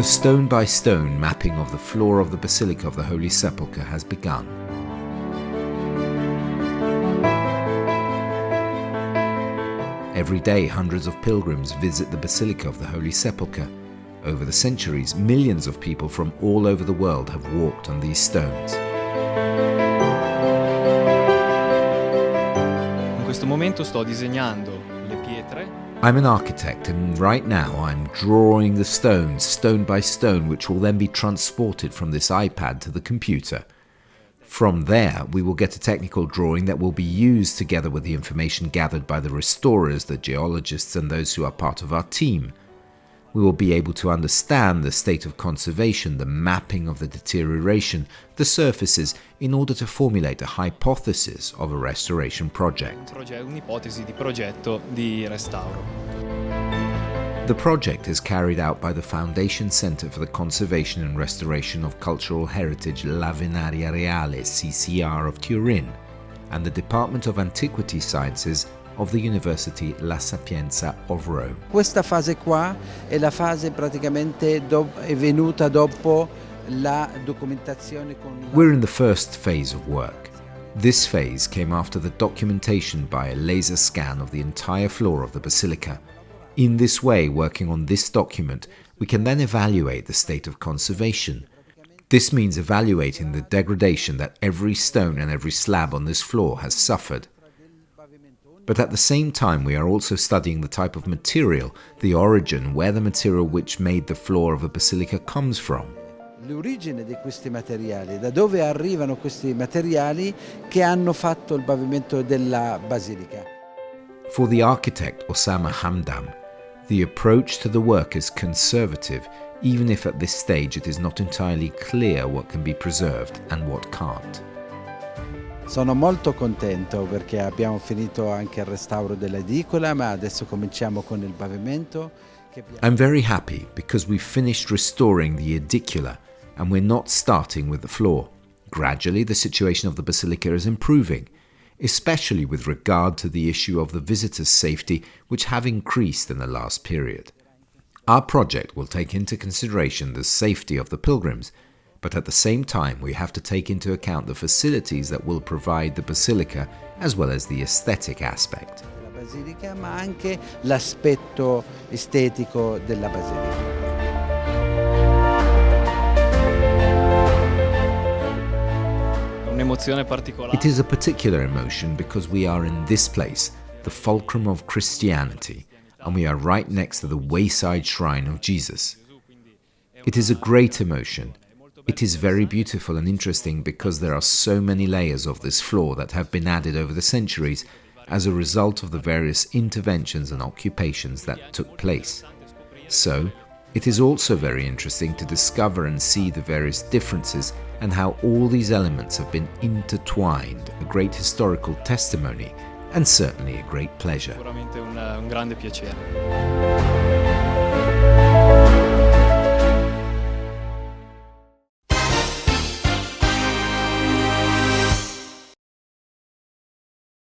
The stone-by-stone mapping of the floor of the Basilica of the Holy Sepulchre has begun. Every day, hundreds of pilgrims visit the Basilica of the Holy Sepulchre. Over the centuries, millions of people from all over the world have walked on these stones. In questo momento sto disegnando le pietre. I'm an architect, and right now I'm drawing the stones, stone by stone, which will then be transported from this iPad to the computer. From there, we will get a technical drawing that will be used together with the information gathered by the restorers, the geologists, and those who are part of our team. We will be able to understand the state of conservation, the mapping of the deterioration, the surfaces, in order to formulate a hypothesis of a restoration project. Un'ipotesi di progetto di restauro. The project is carried out by the Foundation Center for the Conservation and Restoration of Cultural Heritage La Venaria Reale, CCR of Turin, and the Department of Antiquity Sciences of the University La Sapienza of Rome. Questa fase qua è la fase praticamente è venuta dopo la documentazione con We're in the first phase of work. This phase came after the documentation by a laser scan of the entire floor of the basilica. In this way, working on this document, we can then evaluate the state of conservation. This means evaluating the degradation that every stone and every slab on this floor has suffered. But at the same time, we are also studying the type of material, the origin, where the material which made the floor of a basilica comes from. L'origine di questi materiali, da dove arrivano questi materiali che hanno fatto il pavimento della basilica. For the architect Osama Hamdam, the approach to the work is conservative, even if at this stage it is not entirely clear what can be preserved and what can't. Sono molto contento perché abbiamo finito anche il restauro dell'edicola, ma adesso cominciamo con il pavimento. I'm very happy because we've finished restoring the edicula and we're not starting with the floor. Gradually, the situation of the basilica is improving, especially with regard to the issue of the visitors' safety, which have increased in the last period. Our project will take into consideration the safety of the pilgrims, but at the same time we have to take into account the facilities that will provide the basilica as well as the aesthetic aspect. La basilica, ma anche l'aspetto estetico della basilica. It is a particular emotion because we are in this place, the fulcrum of Christianity, and we are right next to the wayside shrine of Jesus. It is a great emotion. It is very beautiful and interesting because there are so many layers of this floor that have been added over the centuries as a result of the various interventions and occupations that took place. So, it is also very interesting to discover and see the various differences and how all these elements have been intertwined, a great historical testimony and certainly a great pleasure. Sicuramente un grande piacere.